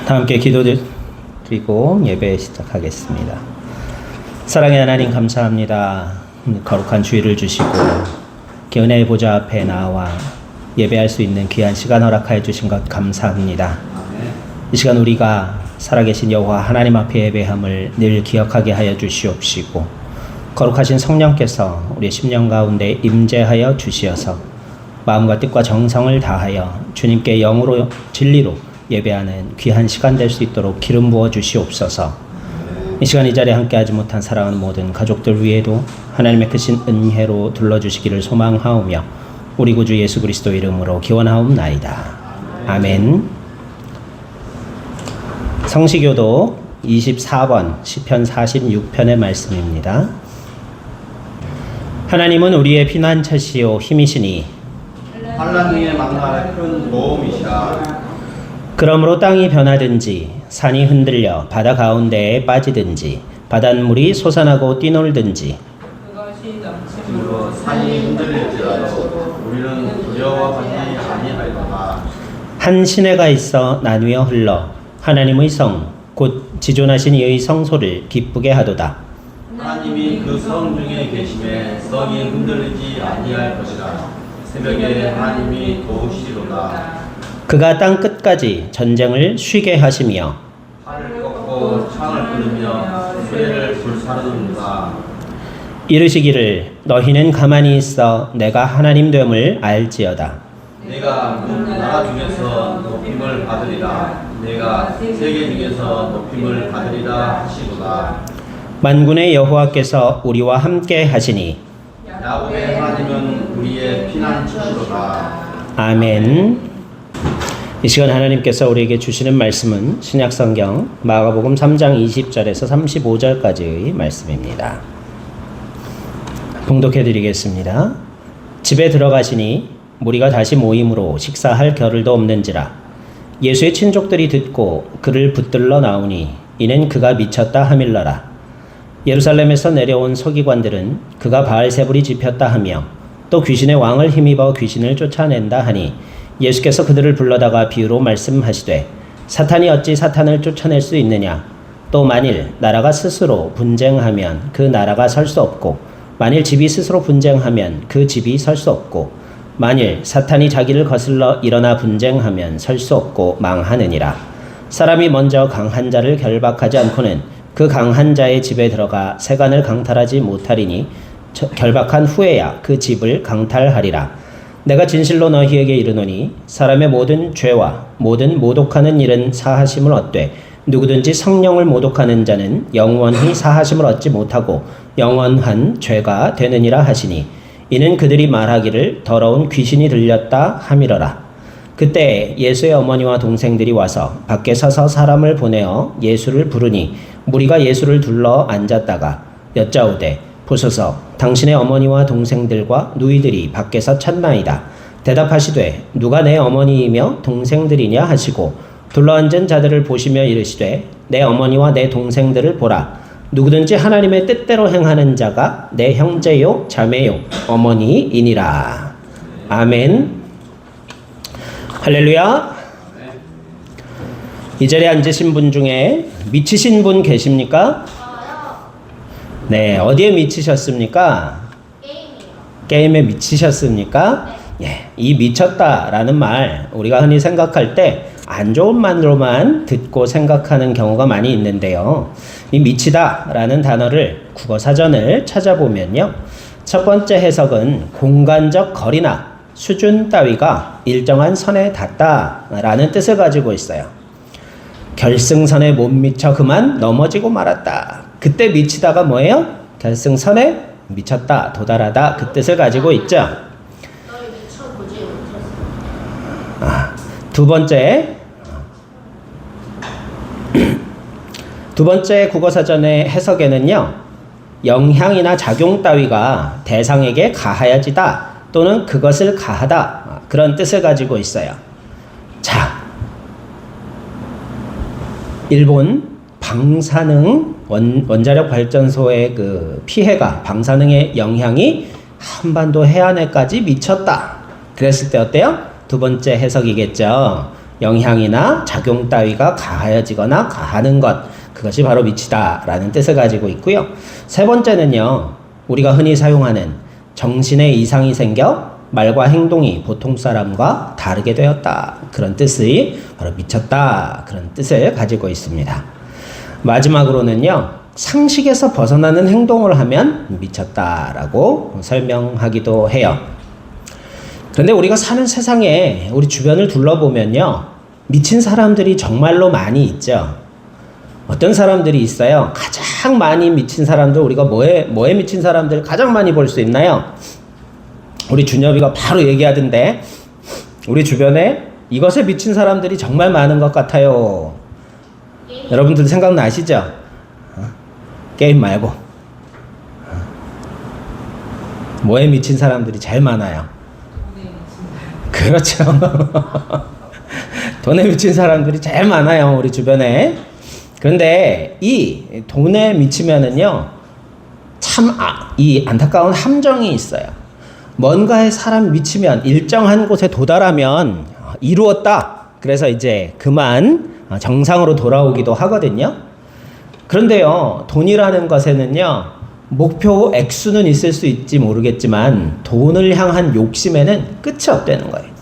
다 함께 기도드리고 예배 시작하겠습니다. 사랑의 하나님 감사합니다. 거룩한 주일을 주시고 은혜의 보좌 앞에 나와 예배할 수 있는 귀한 시간 허락하여 주신 것 감사합니다. 이 시간 우리가 살아계신 여호와 하나님 앞에 예배함을 늘 기억하게 하여 주시옵시고 거룩하신 성령께서 우리의 심령 가운데 임재하여 주시어서 마음과 뜻과 정성을 다하여 주님께 영으로 진리로 예배하는 귀한 시간 될 수 있도록 기름 부어 주시옵소서. 이 시간 이 자리에 함께하지 못한 사랑하는 모든 가족들 위에도 하나님의 크신 은혜로 둘러주시기를 소망하오며 우리 구주 예수 그리스도 이름으로 기원하옵나이다. 아멘. 성시교도 24번 시편 46편의 말씀입니다. 하나님은 우리의 피난처시요 힘이시니 환난 중에 만날 큰 도움이시라. 그러므로 땅이 변하든지 산이 흔들려 바다 가운데에 빠지든지 바닷물이 솟아나고 뛰놀든지 그로 산이 흔들릴지라도 우리는 두려워하지 아니하리로다. 한 시내가 있어 나뉘어 흘러 하나님의 성 곧 지존하신 이의 성소를 기쁘게 하도다. 하나님이 그 성 중에 계심에 성이 흔들리지 아니할 것이라. 새벽에 하나님이 도우시리로다. 그가 땅 끝까지 전쟁을 쉬게 하시며 팔을 꺾고 창을 끊으며 수레를 불사르는다. 이르시기를 너희는 가만히 있어 내가 하나님 됨을 알지어다. 내가 나라 중에서 높임을 받으리라. 내가 세계 중에서 높임을 받으리라 하시도다. 만군의 여호와께서 우리와 함께 하시니 야곱의 하나님은 우리의 피난처시로다. 아멘. 이 시간 하나님께서 우리에게 주시는 말씀은 신약성경 마가복음 3장 20절에서 35절까지의 말씀입니다. 봉독해 드리겠습니다. 집에 들어가시니 무리가 다시 모임으로 식사할 겨를도 없는지라. 예수의 친족들이 듣고 그를 붙들러 나오니 이는 그가 미쳤다 하밀러라. 예루살렘에서 내려온 서기관들은 그가 바알세불이 집혔다 하며 또 귀신의 왕을 힘입어 귀신을 쫓아낸다 하니 예수께서 그들을 불러다가 비유로 말씀하시되 사탄이 어찌 사탄을 쫓아낼 수 있느냐. 또 만일 나라가 스스로 분쟁하면 그 나라가 설 수 없고 만일 집이 스스로 분쟁하면 그 집이 설 수 없고 만일 사탄이 자기를 거슬러 일어나 분쟁하면 설 수 없고 망하느니라. 사람이 먼저 강한 자를 결박하지 않고는 그 강한 자의 집에 들어가 세간을 강탈하지 못하리니 결박한 후에야 그 집을 강탈하리라. 내가 진실로 너희에게 이르노니 사람의 모든 죄와 모든 모독하는 일은 사하심을 얻되 누구든지 성령을 모독하는 자는 영원히 사하심을 얻지 못하고 영원한 죄가 되느니라 하시니 이는 그들이 말하기를 더러운 귀신이 들렸다 하미러라. 그때 예수의 어머니와 동생들이 와서 밖에 서서 사람을 보내어 예수를 부르니 무리가 예수를 둘러 앉았다가 여짜오되 보소서 당신의 어머니와 동생들과 누이들이 밖에서 찾나이다. 대답하시되 누가 내 어머니이며 동생들이냐 하시고 둘러앉은 자들을 보시며 이르시되 내 어머니와 내 동생들을 보라. 누구든지 하나님의 뜻대로 행하는 자가 내 형제요 자매요 어머니이니라. 아멘. 할렐루야. 이 자리에 앉으신 분 중에 미치신 분 계십니까? 네, 어디에 미치셨습니까? 게임에 미치셨습니까? 예, 이 미쳤다라는 말 우리가 흔히 생각할 때 안 좋은 말로만 듣고 생각하는 경우가 많이 있는데요. 이 미치다라는 단어를 국어사전을 찾아보면요. 첫 번째 해석은 공간적 거리나 수준 따위가 일정한 선에 닿다라는 뜻을 가지고 있어요. 결승선에 못 미쳐 그만 넘어지고 말았다. 그때 미치다가 뭐예요? 결승선에 미쳤다, 도달하다 그 뜻을 가지고 있죠. 두 번째 국어사전의 해석에는요. 영향이나 작용 따위가 대상에게 가하여지다 또는 그것을 가하다 그런 뜻을 가지고 있어요. 자, 일본 방사능 원자력 발전소의 그 피해가 방사능의 영향이 한반도 해안에까지 미쳤다. 그랬을 때 어때요? 두 번째 해석이겠죠. 영향이나 작용 따위가 가해지거나 가하는 것, 그것이 바로 미치다라는 뜻을 가지고 있고요. 세 번째는요, 우리가 흔히 사용하는 정신에 이상이 생겨 말과 행동이 보통 사람과 다르게 되었다, 그런 뜻이 바로 미쳤다, 그런 뜻을 가지고 있습니다. 마지막으로는요, 상식에서 벗어나는 행동을 하면 미쳤다라고 설명하기도 해요. 그런데 우리가 사는 세상에 우리 주변을 둘러보면요, 미친 사람들이 정말로 많이 있죠. 어떤 사람들이 있어요? 가장 많이 미친 사람들, 우리가 뭐에 미친 사람들 가장 많이 볼 수 있나요? 우리 준엽이가 바로 얘기하던데, 우리 주변에 이것에 미친 사람들이 정말 많은 것 같아요. 여러분들 생각나시죠? 게임 말고 뭐에 미친 사람들이 제일 많아요? 그렇죠. 돈에 미친 사람들이 제일 많아요, 우리 주변에. 그런데 이 돈에 미치면은요, 이 안타까운 함정이 있어요. 뭔가에 사람이 미치면 일정한 곳에 도달하면 이루었다, 그래서 이제 그만 정상으로 돌아오기도 하거든요. 그런데요, 돈이라는 것에는요, 목표 액수는 있을 수 있지 모르겠지만 돈을 향한 욕심에는 끝이 없다는 거예요.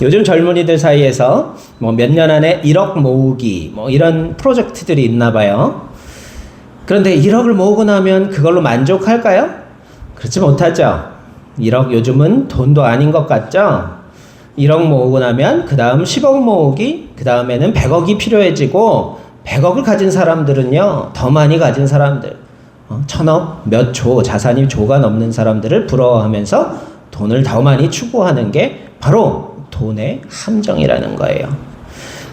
요즘 젊은이들 사이에서 뭐 몇 년 안에 1억 모으기 뭐 이런 프로젝트들이 있나 봐요. 그런데 1억을 모으고 나면 그걸로 만족할까요? 그렇지 못하죠. 1억 요즘은 돈도 아닌 것 같죠? 1억 모으고 나면 그 다음 10억 모으기, 그 다음에는 100억이 필요해지고, 100억을 가진 사람들은요, 더 많이 가진 사람들, 1000억, 몇 조, 자산이 조가 넘는 사람들을 부러워하면서 돈을 더 많이 추구하는 게 바로 돈의 함정이라는 거예요.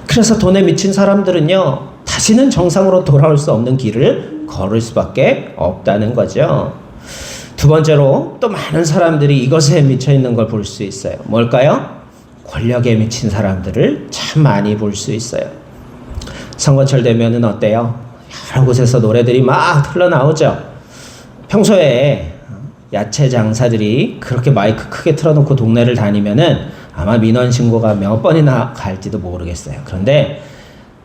그래서 돈에 미친 사람들은요, 다시는 정상으로 돌아올 수 없는 길을 걸을 수밖에 없다는 거죠. 두 번째로 또 많은 사람들이 이것에 미쳐 있는 걸 볼 수 있어요. 뭘까요? 권력에 미친 사람들을 참 많이 볼 수 있어요. 선거철 되면은 어때요? 여러 곳에서 노래들이 막 흘러나오죠. 평소에 야채 장사들이 그렇게 마이크 크게 틀어놓고 동네를 다니면은 아마 민원 신고가 몇 번이나 갈지도 모르겠어요. 그런데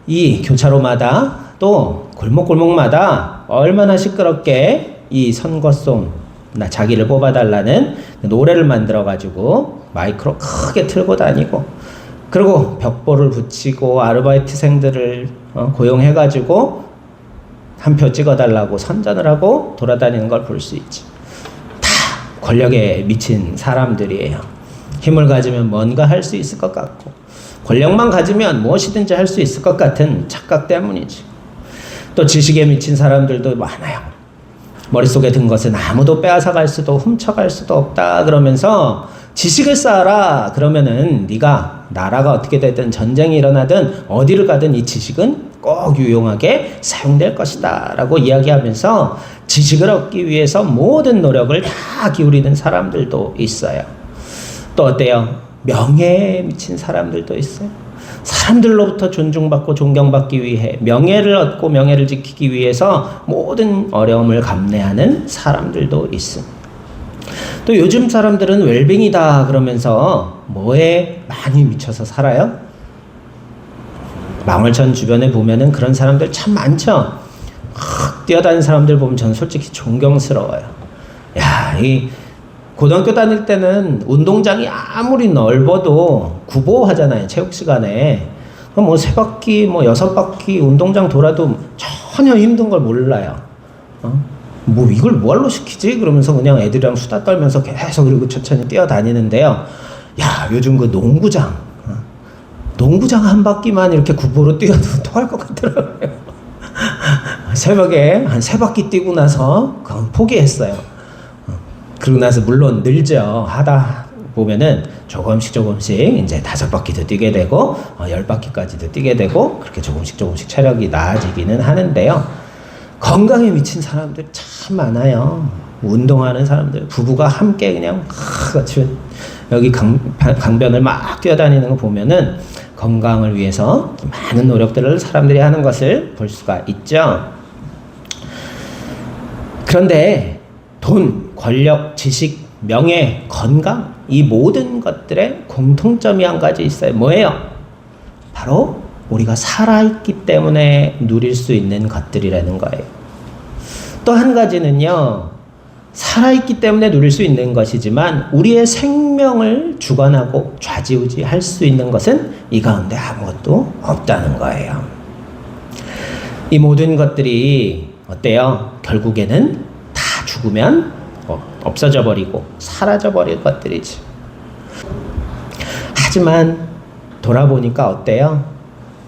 이 교차로마다 또 골목골목마다 얼마나 시끄럽게 이 선거송, 자기를 뽑아달라는 노래를 만들어가지고 마이크로 크게 틀고 다니고, 그리고 벽보를 붙이고 아르바이트생들을 고용해가지고 한 표 찍어달라고 선전을 하고 돌아다니는 걸 볼 수 있죠. 다 권력에 미친 사람들이에요. 힘을 가지면 뭔가 할 수 있을 것 같고, 권력만 가지면 무엇이든지 할 수 있을 것 같은 착각 때문이지. 또 지식에 미친 사람들도 많아요. 머릿속에 든 것은 아무도 빼앗아갈 수도 훔쳐갈 수도 없다 그러면서 지식을 쌓아라 그러면은 네가 나라가 어떻게 되든 전쟁이 일어나든 어디를 가든 이 지식은 꼭 유용하게 사용될 것이다 라고 이야기하면서 지식을 얻기 위해서 모든 노력을 다 기울이는 사람들도 있어요. 또 어때요? 명예에 미친 사람들도 있어요. 사람들로부터 존중받고 존경받기 위해 명예를 얻고 명예를 지키기 위해서 모든 어려움을 감내하는 사람들도 있습니다. 또 요즘 사람들은 웰빙이다 그러면서 뭐에 많이 미쳐서 살아요? 망월천 주변에 보면은 그런 사람들 참 많죠. 뛰어다니는 사람들 보면 저는 솔직히 존경스러워요. 야, 이 고등학교 다닐 때는 운동장이 아무리 넓어도 구보하잖아요, 체육 시간에. 뭐 세 바퀴, 뭐 6바퀴 운동장 돌아도 전혀 힘든 걸 몰라요. 뭐 이걸 뭐할로 시키지? 그러면서 그냥 애들이랑 수다 떨면서 계속 그리고 천천히 뛰어다니는데요. 야, 요즘 그 농구장 한 바퀴만 이렇게 구보로 뛰어도 토할 것 같더라고요. 새벽에 한 3바퀴 뛰고 나서 그건 포기했어요. 그러고 나서 물론 늘죠. 하다 보면은 조금씩 이제 5바퀴도 뛰게 되고 10바퀴까지도 뛰게 되고 그렇게 조금씩 체력이 나아지기는 하는데요. 건강에 미친 사람들 참 많아요. 운동하는 사람들, 부부가 함께 그냥 같이 여기 강변을 막 뛰어다니는 거 보면은 건강을 위해서 많은 노력들을 사람들이 하는 것을 볼 수가 있죠. 그런데 돈, 권력, 지식, 명예, 건강, 이 모든 것들의 공통점이 한 가지 있어요. 뭐예요? 바로 우리가 살아있기 때문에 누릴 수 있는 것들이라는 거예요. 또 한 가지는요, 살아있기 때문에 누릴 수 있는 것이지만 우리의 생명을 주관하고 좌지우지할 수 있는 것은 이 가운데 아무것도 없다는 거예요. 이 모든 것들이 어때요? 결국에는 다 죽으면 없어져 버리고 사라져 버릴 것들이지. 하지만 돌아보니까 어때요?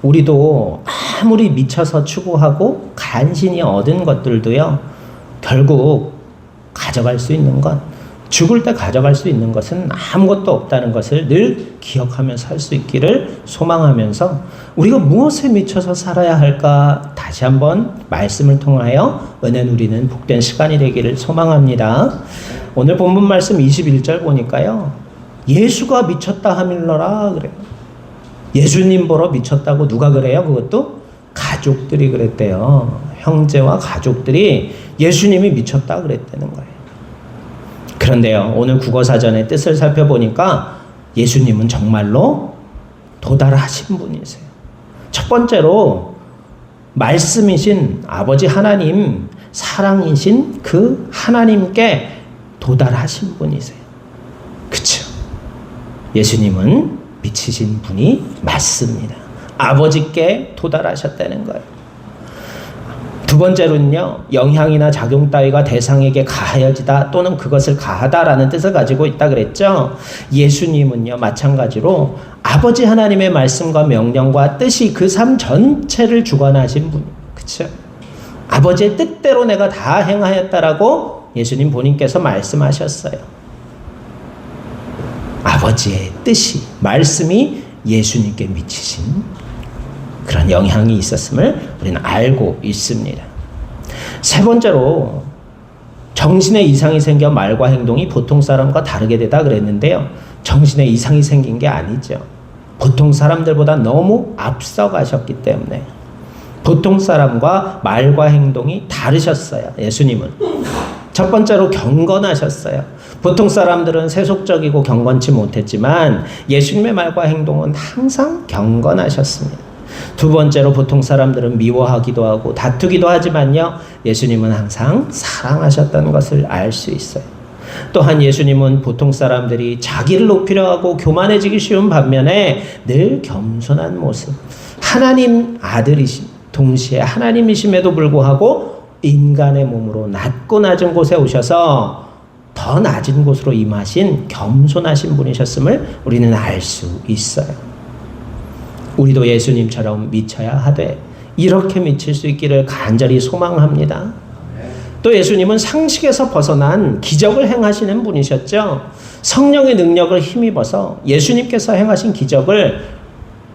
우리도 아무리 미쳐서 추구하고 간신히 얻은 것들도요, 결국 가져갈 수 있는 것, 죽을 때 가져갈 수 있는 것은 아무것도 없다는 것을 늘 기억하면서 살 수 있기를 소망하면서 우리가 무엇에 미쳐서 살아야 할까 다시 한번 말씀을 통하여 은혜 누리는 복된 시간이 되기를 소망합니다. 오늘 본문 말씀 21절 보니까요, 예수가 미쳤다 하밀러라 그래요. 예수님 보러 미쳤다고 누가 그래요? 그것도 가족들이 그랬대요. 형제와 가족들이 예수님이 미쳤다 그랬다는 거예요. 그런데요, 오늘 국어사전의 뜻을 살펴보니까 예수님은 정말로 도달하신 분이세요. 첫 번째로 말씀이신 아버지 하나님, 사랑이신 그 하나님께 도달하신 분이세요. 그쵸? 예수님은 미치신 분이 맞습니다. 아버지께 도달하셨다는 거예요. 두 번째로는요, 영향이나 작용 따위가 대상에게 가하여지다 또는 그것을 가하다라는 뜻을 가지고 있다 그랬죠. 예수님은요, 마찬가지로 아버지 하나님의 말씀과 명령과 뜻이 그 삶 전체를 주관하신 분, 그쵸? 아버지의 뜻대로 내가 다 행하였다라고 예수님 본인께서 말씀하셨어요. 아버지의 뜻이, 말씀이 예수님께 미치신 그런 영향이 있었음을 우리는 알고 있습니다. 세 번째로 정신의 이상이 생겨 말과 행동이 보통 사람과 다르게 되다 그랬는데요. 정신의 이상이 생긴 게 아니죠. 보통 사람들보다 너무 앞서가셨기 때문에 보통 사람과 말과 행동이 다르셨어요. 예수님은 첫 번째로 경건하셨어요. 보통 사람들은 세속적이고 경건치 못했지만 예수님의 말과 행동은 항상 경건하셨습니다. 두 번째로 보통 사람들은 미워하기도 하고 다투기도 하지만요, 예수님은 항상 사랑하셨다는 것을 알 수 있어요. 또한 예수님은 보통 사람들이 자기를 높이려 하고 교만해지기 쉬운 반면에 늘 겸손한 모습, 하나님 아들이신, 동시에 하나님이심에도 불구하고 인간의 몸으로 낮고 낮은 곳에 오셔서 더 낮은 곳으로 임하신 겸손하신 분이셨음을 우리는 알 수 있어요. 우리도 예수님처럼 미쳐야 하되 이렇게 미칠 수 있기를 간절히 소망합니다. 또 예수님은 상식에서 벗어난 기적을 행하시는 분이셨죠. 성령의 능력을 힘입어서 예수님께서 행하신 기적을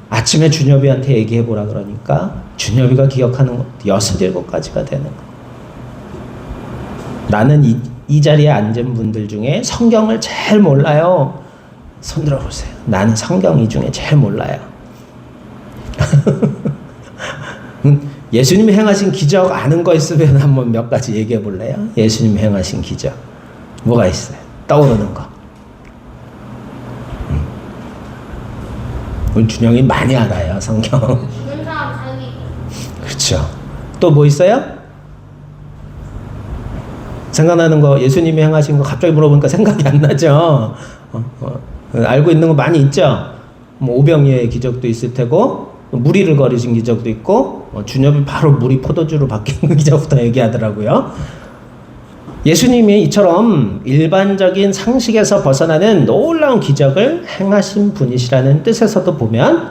아침에 준엽이한테 얘기해 보라 그러니까 준엽이가 기억하는 것 6, 7가지가 되는 거. 나는 이 자리에 앉은 분들 중에 성경을 제일 몰라요. 손 들어보세요. 나는 성경 이 중에 제일 몰라요. 예수님이 행하신 기적 아는 거 있으면 한번 몇 가지 얘기해 볼래요? 예수님이 행하신 기적 뭐가 있어요? 떠오르는 거. 우리 준영이 많이 알아요, 성경. 죽은 사람 살리기. 그렇죠. 또 뭐 있어요? 생각나는 거, 예수님이 행하신 거 갑자기 물어보니까 생각이 안 나죠. 알고 있는 거 많이 있죠. 뭐 오병이의 기적도 있을 테고, 무리를 거리신 기적도 있고, 준엽이 바로 물이 포도주로 바뀌는 기적부터 얘기하더라고요. 예수님이 이처럼 일반적인 상식에서 벗어나는 놀라운 기적을 행하신 분이시라는 뜻에서도 보면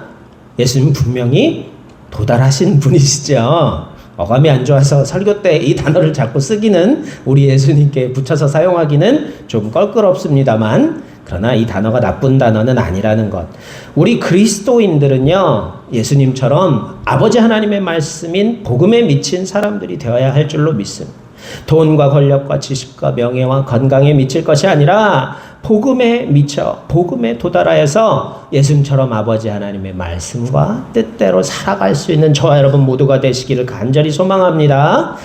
예수님은 분명히 도달하신 분이시죠. 어감이 안 좋아서 설교 때 이 단어를 자꾸 쓰기는, 우리 예수님께 붙여서 사용하기는 좀 껄끄럽습니다만, 그러나 이 단어가 나쁜 단어는 아니라는 것. 우리 그리스도인들은요, 예수님처럼 아버지 하나님의 말씀인 복음에 미친 사람들이 되어야 할 줄로 믿습니다. 돈과 권력과 지식과 명예와 건강에 미칠 것이 아니라 복음에 미쳐 복음에 도달하여서 예수님처럼 아버지 하나님의 말씀과 뜻대로 살아갈 수 있는 저와 여러분 모두가 되시기를 간절히 소망합니다.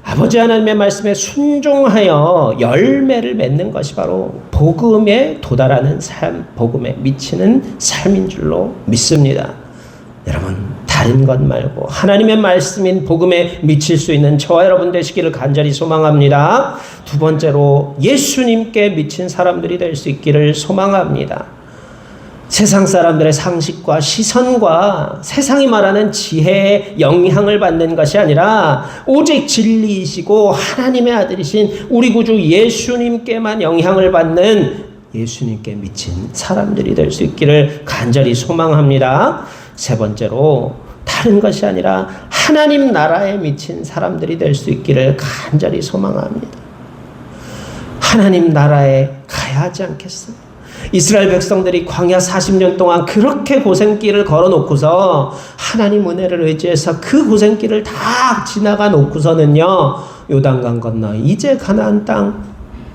아버지 하나님의 말씀에 순종하여 열매를 맺는 것이 바로 복음에 도달하는 삶, 복음에 미치는 삶인 줄로 믿습니다. 여러분, 다른 것 말고 하나님의 말씀인 복음에 미칠 수 있는 저와 여러분 되시기를 간절히 소망합니다. 두 번째로 예수님께 미친 사람들이 될 수 있기를 소망합니다. 세상 사람들의 상식과 시선과 세상이 말하는 지혜의 영향을 받는 것이 아니라 오직 진리이시고 하나님의 아들이신 우리 구주 예수님께만 영향을 받는 예수님께 미친 사람들이 될 수 있기를 간절히 소망합니다. 세 번째로 다른 것이 아니라 하나님 나라에 미친 사람들이 될 수 있기를 간절히 소망합니다. 하나님 나라에 가야 하지 않겠어요? 이스라엘 백성들이 광야 40년 동안 그렇게 고생길을 걸어놓고서 하나님 은혜를 의지해서 그 고생길을 다 지나가 놓고서는요, 요단강 건너 이제 가나안 땅,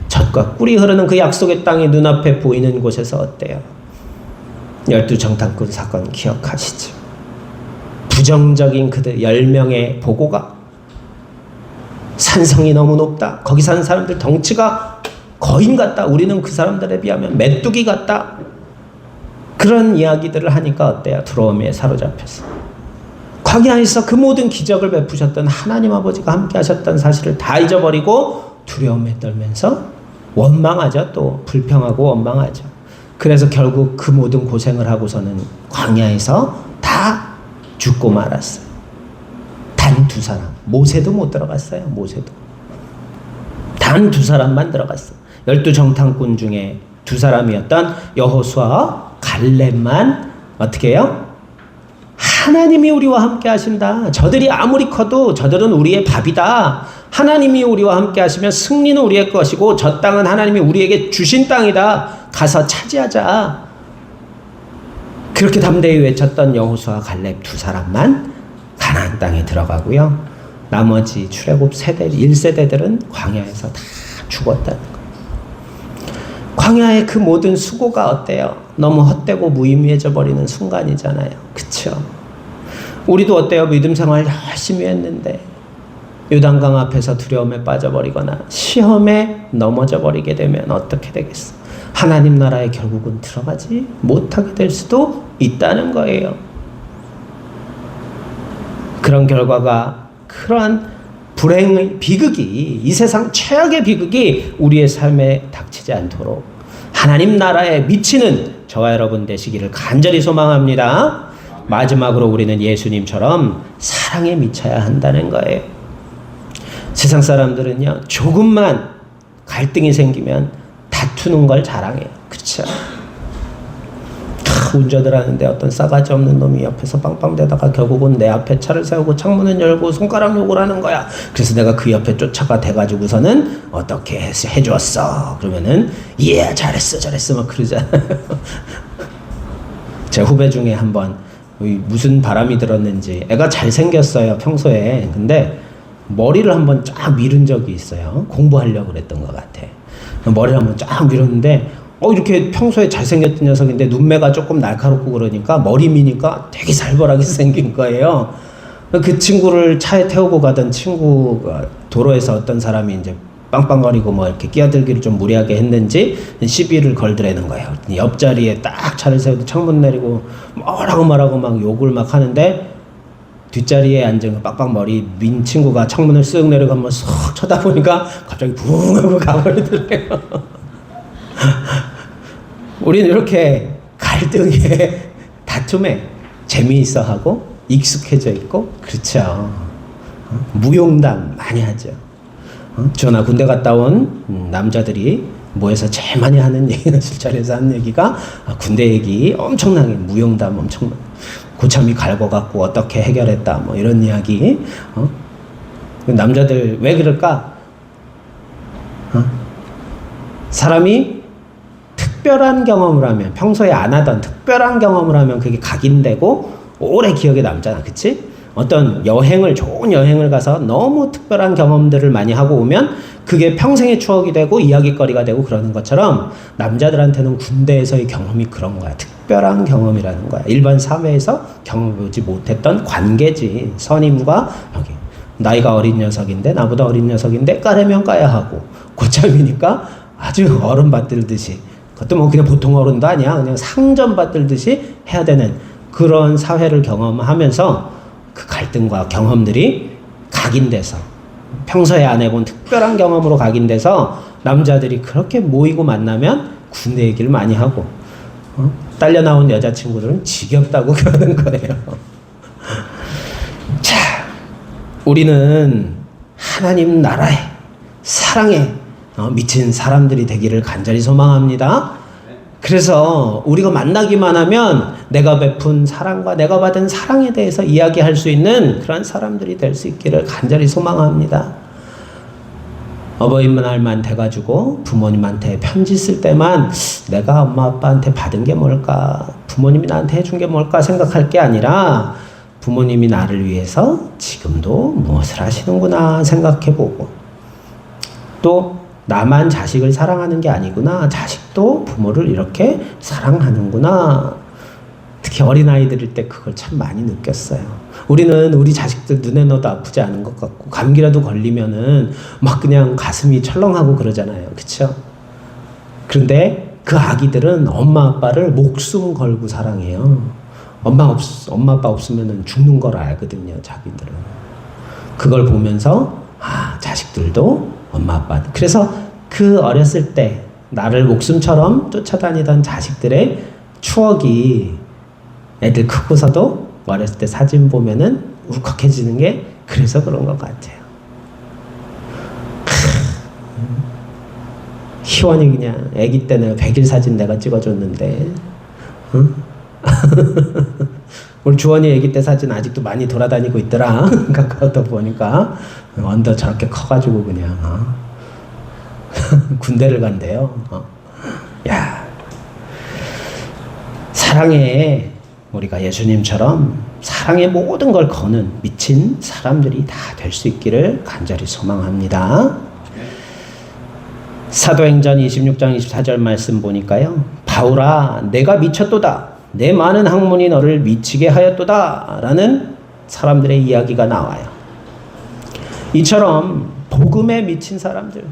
젖과 꿀이 흐르는 그 약속의 땅이 눈앞에 보이는 곳에서 어때요? 12정탐꾼 사건 기억하시죠? 부정적인 그들 10명의 보고가 산성이 너무 높다. 거기 사는 사람들 덩치가 거인 같다. 우리는 그 사람들에 비하면 메뚜기 같다. 그런 이야기들을 하니까 어때요? 두려움에 사로잡혀서 광야에서 그 모든 기적을 베푸셨던 하나님 아버지가 함께 하셨던 사실을 다 잊어버리고 두려움에 떨면서 원망하죠. 또 불평하고 원망하죠. 그래서 결국 그 모든 고생을 하고서는 광야에서 다 죽고 말았어요. 단 2사람. 모세도 못 들어갔어요. 모세도. 단 2사람만 들어갔어요. 12정탐꾼 중에 2사람이었던 여호수아와 갈렙만 어떻게 해요? 하나님이 우리와 함께 하신다. 저들이 아무리 커도 저들은 우리의 밥이다. 하나님이 우리와 함께 하시면 승리는 우리의 것이고 저 땅은 하나님이 우리에게 주신 땅이다. 가서 차지하자. 그렇게 담대히 외쳤던 여호수아와 갈렙 2사람만 가나안 땅에 들어가고요. 나머지 출애굽 1세대들은 광야에서 다 죽었다는 거예요. 광야의 그 모든 수고가 어때요? 너무 헛되고 무의미해져 버리는 순간이잖아요. 그쵸? 우리도 어때요? 믿음 생활 열심히 했는데 요단강 앞에서 두려움에 빠져버리거나 시험에 넘어져 버리게 되면 어떻게 되겠어? 하나님 나라에 결국은 들어가지 못하게 될 수도 있다는 거예요. 그런 결과가, 그러한 불행의 비극이, 이 세상 최악의 비극이 우리의 삶에 닥치지 않도록 하나님 나라에 미치는 저와 여러분 되시기를 간절히 소망합니다. 마지막으로 우리는 예수님처럼 사랑에 미쳐야 한다는 거예요. 세상 사람들은요, 조금만 갈등이 생기면 다투는 걸 자랑해요. 그렇죠? 운전을 하는데 어떤 싸가지 없는 놈이 옆에서 빵빵대다가 결국은 내 앞에 차를 세우고 창문을 열고 손가락 욕을 하는 거야. 그래서 내가 그 옆에 쫓아가 대가지고서는 어떻게 해주었어? 그러면은 예, 잘했어 막 그러잖아요. 제 후배 중에 한번 무슨 바람이 들었는지, 애가 잘생겼어요 평소에. 근데 머리를 한번 쫙 밀은 적이 있어요. 공부하려고 그랬던 것 같아. 머리를 한번 쫙 밀었는데 이렇게 평소에 잘생겼던 녀석인데 눈매가 조금 날카롭고 그러니까 머리 미니까 되게 살벌하게 생긴 거예요. 그 친구를 차에 태우고 가던 친구가 도로에서 어떤 사람이 이제 빵빵거리고 뭐 이렇게 끼어들기를 좀 무리하게 했는지 시비를 걸더라는 거예요. 옆자리에 딱 차를 세우고 창문 내리고 뭐라고 막 욕을 막 하는데 뒷자리에 앉은 빡빡 머리 민 친구가 창문을 쓱 내리고 한번 쏙 쳐다보니까 갑자기 붕 하고 가버리더래요. 우리는 이렇게 갈등에 다툼에 재미있어 하고 익숙해져 있고, 그렇죠. 무용담 많이 하죠. 저나 군대 갔다 온 남자들이 모여서 제일 많이 하는 얘기는, 술자리에서 하는 얘기가 군대 얘기 엄청나게 무용담 엄청, 고참이 갈궈갖고 어떻게 해결했다 뭐 이런 이야기. 남자들 왜 그럴까? 사람이 특별한 경험을 하면, 평소에 안 하던 특별한 경험을 하면 그게 각인되고 오래 기억에 남잖아. 그치? 어떤 여행을, 좋은 여행을 가서 너무 특별한 경험들을 많이 하고 오면 그게 평생의 추억이 되고 이야기거리가 되고 그러는 것처럼 남자들한테는 군대에서의 경험이 그런 거야. 특별한 경험이라는 거야. 일반 사회에서 경험해보지 못했던 관계지. 선임과 여기 나이가 어린 녀석인데, 나보다 어린 녀석인데 까려면 까야 하고, 고참이니까 아주 어른 받들듯이, 그것도 뭐 그냥 보통 어른도 아니야. 그냥 상전 받들듯이 해야 되는 그런 사회를 경험하면서 그 갈등과 경험들이 각인돼서 평소에 안 해본 특별한 경험으로 각인돼서 남자들이 그렇게 모이고 만나면 군대 얘기를 많이 하고 딸려 나온 여자친구들은 지겹다고 그러는 거예요. 자, 우리는 하나님 나라에 사랑에 미친 사람들이 되기를 간절히 소망합니다. 그래서 우리가 만나기만 하면 내가 베푼 사랑과 내가 받은 사랑에 대해서 이야기할 수 있는 그런 사람들이 될 수 있기를 간절히 소망합니다. 어버이날만 돼가지고 부모님한테 편지 쓸 때만 내가 엄마 아빠한테 받은 게 뭘까, 부모님이 나한테 해준 게 뭘까 생각할 게 아니라 부모님이 나를 위해서 지금도 무엇을 하시는구나 생각해보고, 또 나만 자식을 사랑하는 게 아니구나, 자식도 부모를 이렇게 사랑하는구나. 특히 어린아이들일 때 그걸 참 많이 느꼈어요. 우리는 우리 자식들 눈에 넣어도 아프지 않은 것 같고 감기라도 걸리면은 막 그냥 가슴이 철렁하고 그러잖아요. 그쵸? 그런데 그 아기들은 엄마 아빠를 목숨 걸고 사랑해요. 엄마 아빠 없으면은 죽는 걸 알거든요. 자기들은. 그걸 보면서 자식들도 엄마 아빠. 그래서 그 어렸을 때 나를 목숨처럼 쫓아다니던 자식들의 추억이 애들 크고서도 어렸을 때 사진 보면은 울컥해지는 게 그래서 그런 것 같아요. 희원이 그냥 아기 때 내가 100일 사진 내가 찍어줬는데, 응? 우리 주원이 아기 때 사진 아직도 많이 돌아다니고 있더라. 가까워서 보니까 언더 저렇게 커가지고 그냥 군대를 간대요. 야, 사랑에 우리가 예수님처럼 사랑의 모든 걸 거는 미친 사람들이 다 될 수 있기를 간절히 소망합니다. 사도행전 26장 24절 말씀 보니까요. 바울아, 내가 미쳤도다. 내 많은 학문이 너를 미치게 하였도다. 라는 사람들의 이야기가 나와요. 이처럼 복음에 미친 사람들,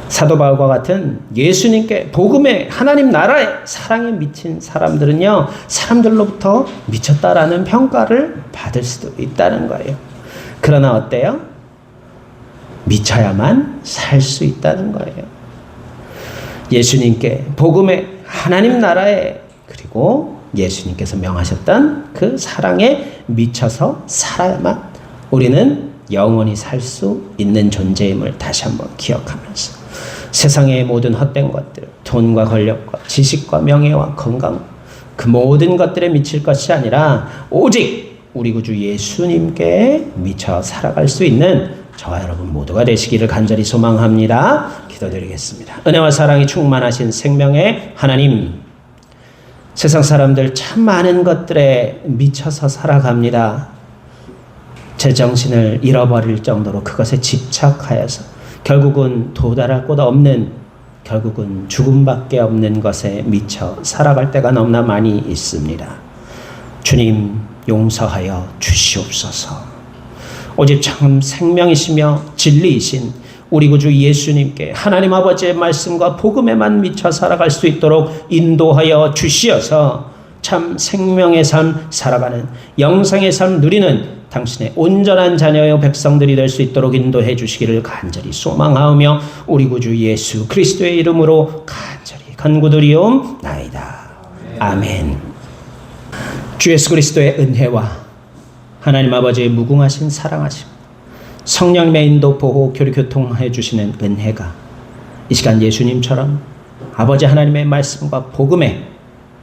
사도 바울과 같은 예수님께 복음에 하나님 나라에 사랑에 미친 사람들은요, 사람들로부터 미쳤다라는 평가를 받을 수도 있다는 거예요. 그러나 어때요? 미쳐야만 살 수 있다는 거예요. 예수님께 복음에 하나님 나라에, 그리고 예수님께서 명하셨던 그 사랑에 미쳐서 살아야만 우리는 영원히 살 수 있는 존재임을 다시 한번 기억하면서 세상의 모든 헛된 것들, 돈과 권력과 지식과 명예와 건강, 그 모든 것들에 미칠 것이 아니라 오직 우리 구주 예수님께 미쳐 살아갈 수 있는 저와 여러분 모두가 되시기를 간절히 소망합니다. 기도드리겠습니다. 은혜와 사랑이 충만하신 생명의 하나님, 세상 사람들 참 많은 것들에 미쳐서 살아갑니다. 제정신을 잃어버릴 정도로 그것에 집착하여서 결국은 도달할 곳 없는, 결국은 죽음밖에 없는 것에 미쳐 살아갈 때가 너무나 많이 있습니다. 주님, 용서하여 주시옵소서. 오직 참 생명이시며 진리이신 우리 구주 예수님께 하나님 아버지의 말씀과 복음에만 미쳐 살아갈 수 있도록 인도하여 주시어서 참 생명의 삶 살아가는, 영생의 삶 누리는 당신의 온전한 자녀의 백성들이 될 수 있도록 인도해 주시기를 간절히 소망하오며 우리 구주 예수 그리스도의 이름으로 간절히 간구드리옵나이다. 아멘. 주 예수 그리스도의 은혜와 하나님 아버지의 무궁하신 사랑하심, 성령님의 인도 보호 교류 교통해 주시는 은혜가 이 시간 예수님처럼 아버지 하나님의 말씀과 복음에,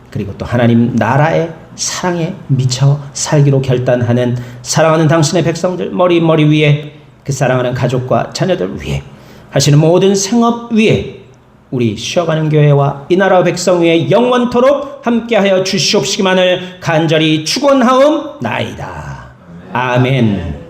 그리고 또 하나님 나라의 사랑에 미쳐 살기로 결단하는 사랑하는 당신의 백성들 머리 위에, 그 사랑하는 가족과 자녀들 위에, 하시는 모든 생업 위에, 우리 쉬어가는 교회와 이 나라 백성 위에 영원토록 함께하여 주시옵시기만을 간절히 축원하옵나이다. 아멘.